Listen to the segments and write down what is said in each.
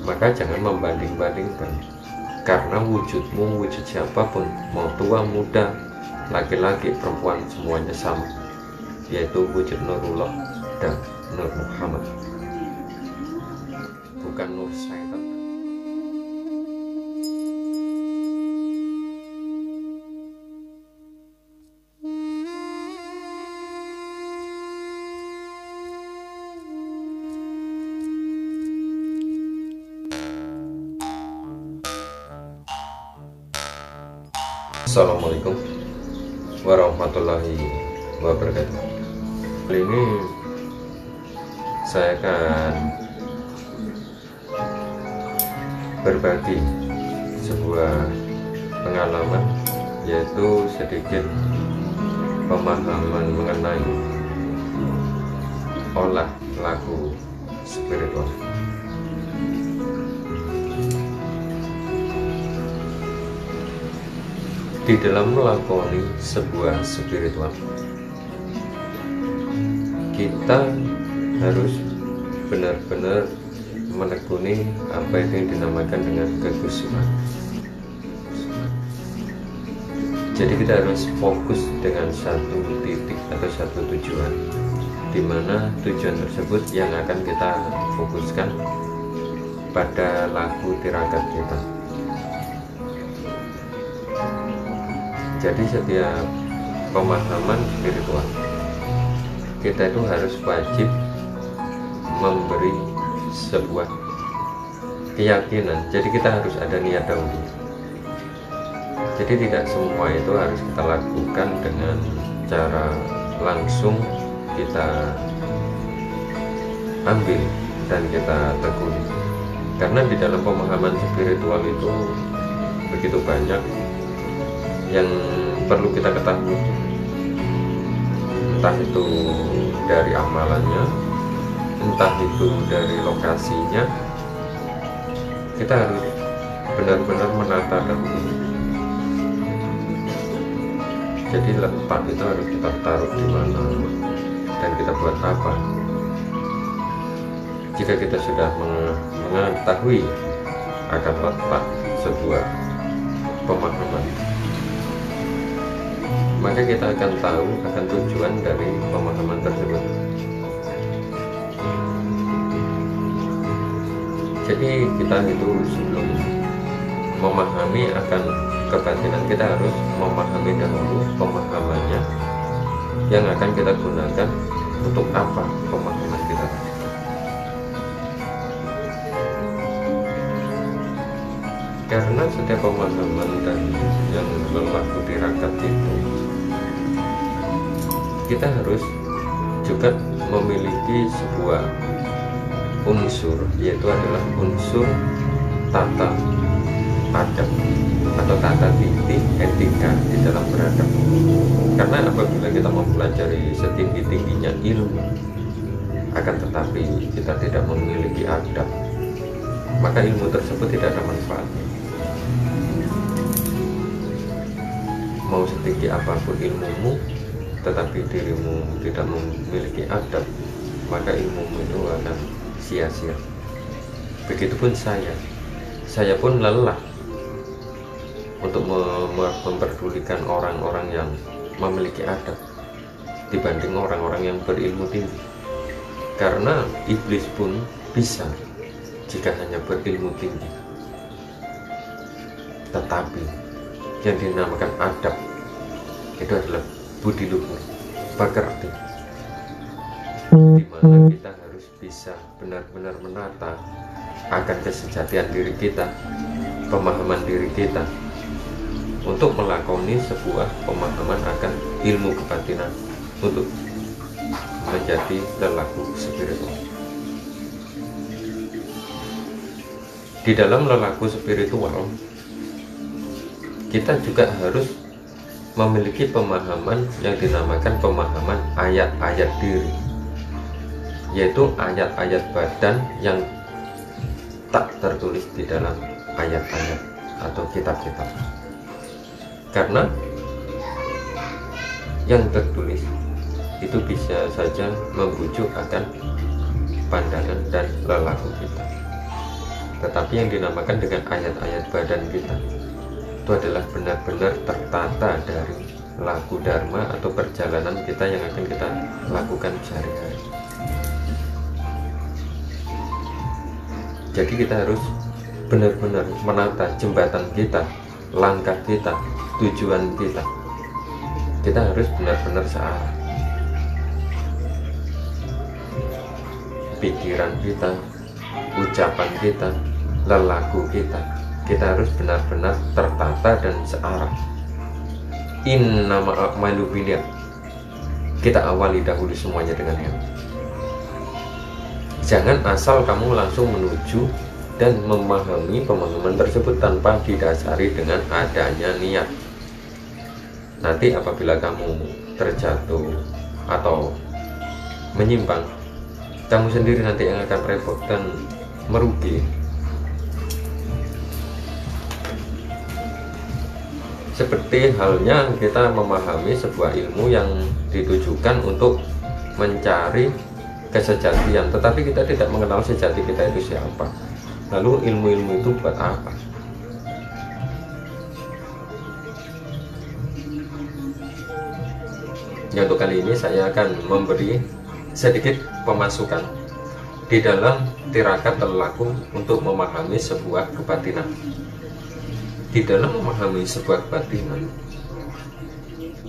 maka jangan membanding-bandingkan, karena wujudmu wujud siapapun, mau tua muda, laki-laki perempuan, semuanya sama, yaitu wujud Nurullah dan Nur Muhammad, bukan Nur Syaitan. Assalamualaikum warahmatullahi wabarakatuh. Kali ini saya akan berbagi sebuah pengalaman, yaitu sedikit pemahaman mengenai olah laku spiritual. Di dalam melakoni sebuah spiritual, kita harus benar-benar menekuni apa yang dinamakan dengan kekhusyuan. Jadi kita harus fokus dengan satu titik atau satu tujuan, di mana tujuan tersebut yang akan kita fokuskan pada laku tirakat kita. Jadi setiap pemahaman spiritual, kita itu harus wajib memberi sebuah keyakinan. Jadi kita harus ada niat dahulu. Jadi tidak semua itu harus kita lakukan dengan cara langsung kita ambil dan kita tekuni. Karena di dalam pemahaman spiritual itu begitu banyak yang perlu kita ketahui, entah itu dari amalannya, entah itu dari lokasinya. Kita harus benar-benar menata dahulu. Jadi tempat itu harus kita taruh di mana dan kita buat apa. Jika kita sudah mengetahui akan letak sebuah pemahaman, maka kita akan tahu akan tujuan dari pemahaman tersebut. Jadi kita itu sebelum memahami akan kebatinan, kita harus memahami dahulu pemahamannya yang akan kita gunakan untuk apa pemahaman kita. Karena setiap pemahaman dan yang berlaku tirakat itu, kita harus juga memiliki sebuah unsur, yaitu adalah unsur tata adab atau tata titi etika di dalam beradab. Karena apabila kita mempelajari setinggi-tingginya ilmu, akan tetapi kita tidak memiliki adab, maka ilmu tersebut tidak ada manfaatnya. Mau setinggi apapun ilmumu, tetapi dirimu tidak memiliki adab, maka ilmumu itu akan sia-sia. Begitupun saya pun lelah untuk memperdulikan orang-orang yang memiliki adab dibanding orang-orang yang berilmu tinggi. Karena iblis pun bisa jika hanya berilmu tinggi, tetapi yang dinamakan adab itu adalah budi luhur, pekerti, di mana kita harus bisa benar-benar menata akan kesejatian diri kita, pemahaman diri kita, untuk melakoni sebuah pemahaman akan ilmu kebatinan untuk menjadi lelaku spiritual. Di dalam lelaku spiritual, kita juga harus memiliki pemahaman yang dinamakan pemahaman ayat-ayat diri, yaitu ayat-ayat badan yang tak tertulis di dalam ayat-ayat atau kitab-kitab. Karena yang tertulis itu bisa saja membujuk akan pandangan dan lelaku kita. tetapi yang dinamakan dengan ayat-ayat badan kita itu adalah benar-benar tertata dari laku dharma atau perjalanan kita yang akan kita lakukan sehari-hari. Jadi kita harus benar-benar menata jembatan kita, langkah kita, tujuan kita. Kita harus benar-benar searah. Pikiran kita, ucapan kita, lelaku kita harus benar-benar tertata dan searah. Innama a'malu binniyat. Kita awali dahulu semuanya dengan niat. Jangan asal kamu langsung menuju dan memahami pemahaman tersebut tanpa didasari dengan adanya niat. Nanti apabila kamu terjatuh atau menyimpang, kamu sendiri nanti yang akan repot dan merugi. Seperti halnya kita memahami sebuah ilmu yang ditujukan untuk mencari kesejatian, tetapi kita tidak mengenal sejati kita itu siapa. Lalu ilmu-ilmu itu buat apa? Ya, untuk kali ini saya akan memberi sedikit pemasukan di dalam tirakat lelaku untuk memahami sebuah kebatinan. Di dalam memahami sebuah kebatinan,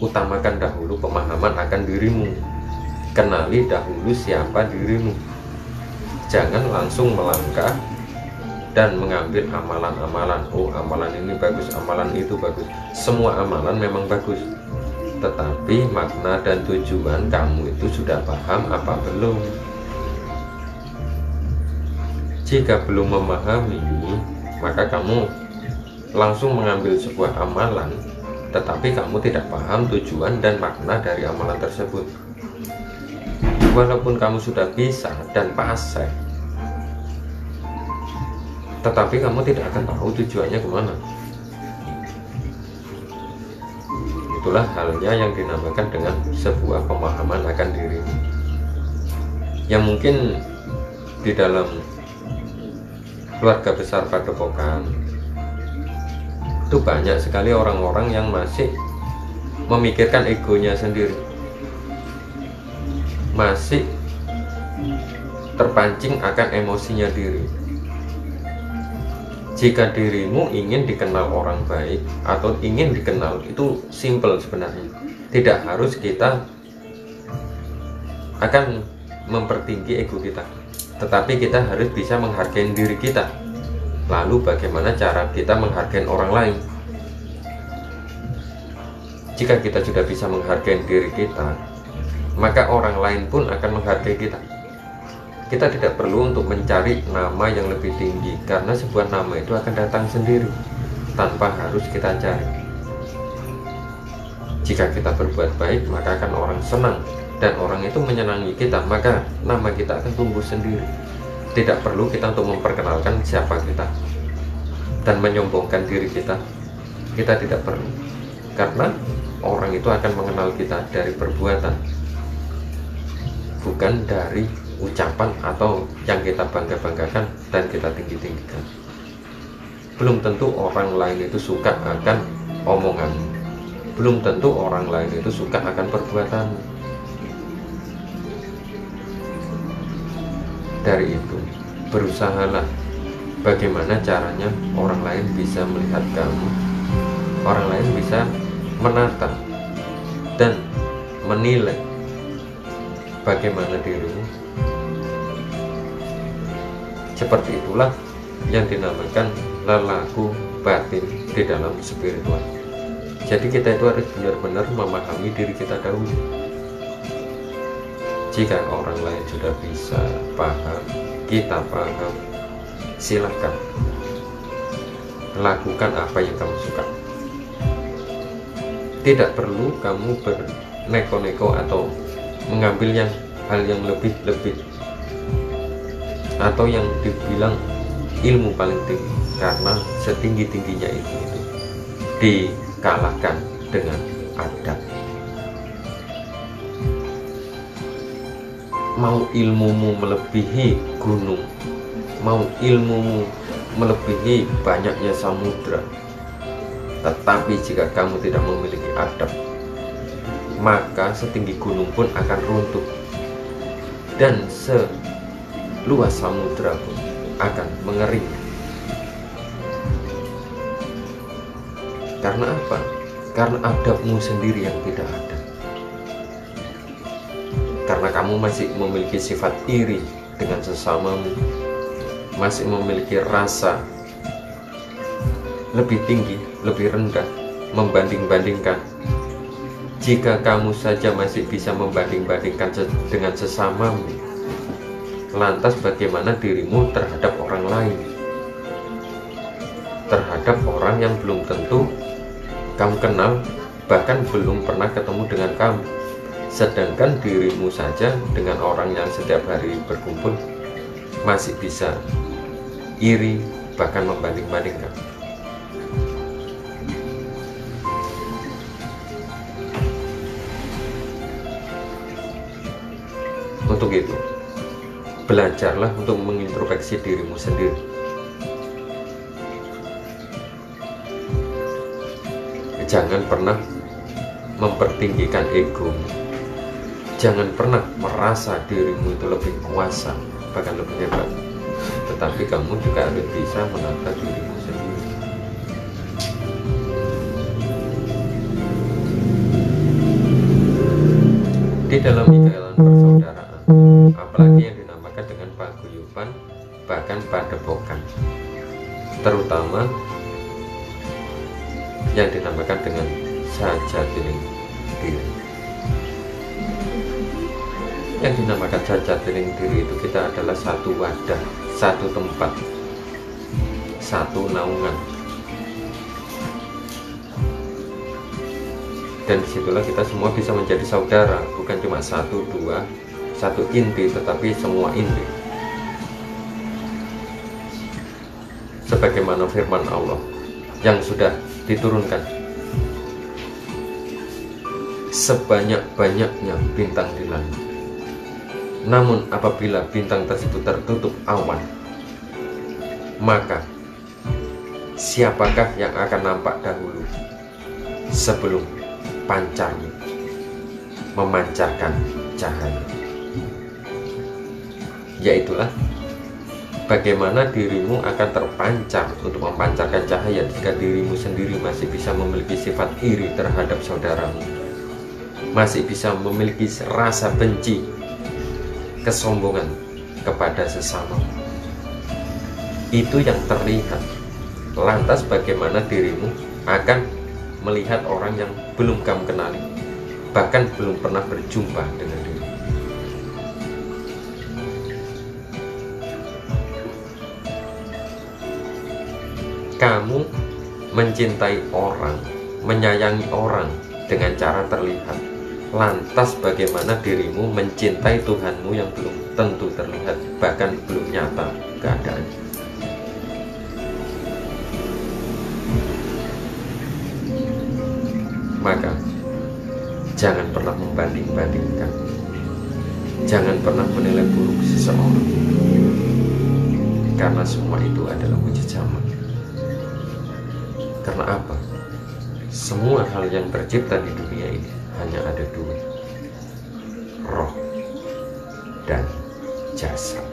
utamakan dahulu pemahaman akan dirimu. Kenali dahulu siapa dirimu. Jangan langsung melangkah dan mengambil amalan-amalan. Oh, amalan ini bagus, amalan itu bagus. Semua amalan memang bagus, tetapi makna dan tujuan kamu itu sudah paham apa belum? Jika belum memahami, maka kamu langsung mengambil sebuah amalan, tetapi kamu tidak paham tujuan dan makna dari amalan tersebut. Walaupun kamu sudah bisa dan pasai, tetapi kamu tidak akan tahu tujuannya kemana. Itulah halnya yang dinamakan dengan sebuah pemahaman akan diri, yang mungkin di dalam keluarga besar Padepokan itu banyak sekali orang-orang yang masih memikirkan egonya sendiri, masih terpancing akan emosinya diri. Jika dirimu ingin dikenal orang baik atau ingin dikenal, itu simple sebenarnya. Tidak harus kita akan mempertinggi ego kita, tetapi kita harus bisa menghargai diri kita. Lalu bagaimana cara kita menghargai orang lain? Jika kita sudah bisa menghargai diri kita, maka orang lain pun akan menghargai kita. Kita tidak perlu untuk mencari nama yang lebih tinggi, karena sebuah nama itu akan datang sendiri tanpa harus kita cari. Jika kita berbuat baik, maka akan orang senang, dan orang itu menyenangi kita, maka nama kita akan tumbuh sendiri. Tidak perlu kita untuk memperkenalkan siapa kita dan menyombongkan diri kita. Kita tidak perlu, karena orang itu akan mengenal kita dari perbuatan, bukan dari ucapan atau yang kita bangga-banggakan dan kita tinggi-tinggikan. Belum tentu orang lain itu suka akan omongan, belum tentu orang lain itu suka akan perbuatan. Dari itu, berusahalah bagaimana caranya orang lain bisa melihat kamu, orang lain bisa menata dan menilai bagaimana dirimu. Seperti itulah yang dinamakan lelaku batin di dalam spiritual. Jadi kita itu harus benar-benar memahami diri kita dahulu. Jika orang lain sudah bisa paham, kita paham, silahkan lakukan apa yang kamu suka. Tidak perlu kamu berneko-neko atau mengambil hal yang lebih-lebih atau yang dibilang ilmu paling tinggi, karena setinggi-tingginya itu dikalahkan dengan adab. Mau ilmumu melebihi gunung, mau ilmumu melebihi banyaknya samudra. Tetapi jika kamu tidak memiliki adab, maka setinggi gunung pun akan runtuh, dan seluas samudra pun akan mengering. Karena apa? Karena adabmu sendiri yang tidak ada. Karena kamu masih memiliki sifat iri dengan sesamamu, masih memiliki rasa lebih tinggi, lebih rendah, membanding-bandingkan. Jika kamu saja masih bisa membanding-bandingkan dengan sesamamu, lantas bagaimana dirimu terhadap orang lain, terhadap orang yang belum tentu kamu kenal, bahkan belum pernah ketemu dengan kamu, sedangkan dirimu saja dengan orang yang setiap hari berkumpul masih bisa iri, bahkan membanding-bandingkan. Untuk itu, belajarlah untuk mengintrospeksi dirimu sendiri. Jangan pernah mempertinggikan ego. Jangan pernah merasa dirimu itu lebih kuasa, bahkan lebih hebat. Tetapi kamu juga harus bisa menata dirimu sendiri. Di dalam ikatan persaudaraan, apalagi yang dinamakan dengan paguyuban, bahkan padepokan, terutama yang dinamakan dengan sajatining diri. Yang dinamakan sajatining diri itu kita adalah satu wadah, satu tempat, satu naungan. Dan disitulah kita semua bisa menjadi saudara, bukan cuma satu dua, satu inti, tetapi semua inti. Sebagaimana firman Allah yang sudah diturunkan, sebanyak-banyaknya bintang di langit, namun apabila bintang tersebut tertutup awan, maka siapakah yang akan nampak dahulu sebelum pancarnya memancarkan cahaya? Yaitulah bagaimana dirimu akan terpancar untuk memancarkan cahaya jika dirimu sendiri masih bisa memiliki sifat iri terhadap saudaramu, masih bisa memiliki rasa benci, kesombongan kepada sesama. Itu yang terlihat. Lantas bagaimana dirimu akan melihat orang yang belum kamu kenali, bahkan belum pernah berjumpa dengan diri? Kamu mencintai orang, menyayangi orang dengan cara terlihat. Lantas bagaimana dirimu mencintai Tuhanmu yang belum tentu terlihat, bahkan belum nyata keadaannya? Maka jangan pernah membanding-bandingkan. Jangan pernah menilai buruk seseorang, karena semua itu adalah wujud zaman. Karena apa? Semua hal yang tercipta di dunia ini hanya ada dua, roh dan jasad.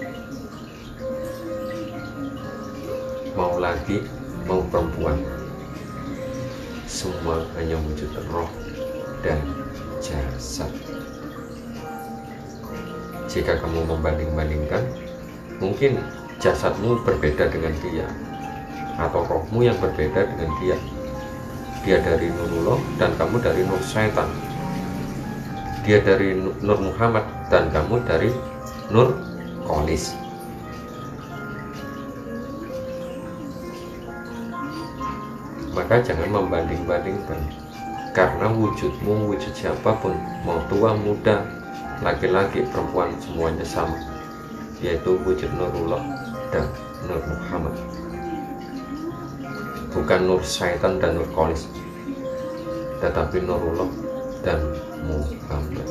Mau laki, mau perempuan, semua hanya wujud roh dan jasad. Jika kamu membanding-bandingkan, mungkin jasadmu berbeda dengan dia, atau rohmu yang berbeda dengan dia. Dia dari Nurullah dan kamu dari Nur Syaitan. Dia dari Nur Muhammad dan kamu dari Nur Qolis. Maka jangan membanding-bandingkan, karena wujudmu, wujud siapapun, mau tua, muda, laki-laki, perempuan, semuanya sama, yaitu wujud Nurullah dan Nur Muhammad, bukan Nur Syaitan dan Nur Qolis, tetapi Nurullah dan Muhammad.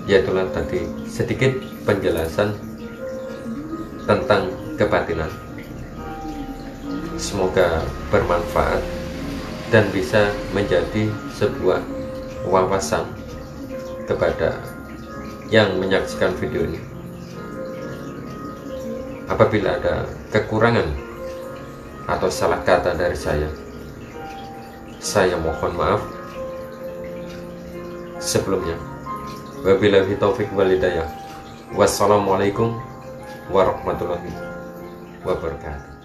Ya, itulah tadi sedikit penjelasan tentang kebatinan. Semoga bermanfaat dan bisa menjadi sebuah wawasan kepada yang menyaksikan video ini. Apabila ada kekurangan atau salah kata dari saya mohon maaf sebelumnya. Wabillahi taufik wal hidayah. Wassalamualaikum warahmatullahi wabarakatuh.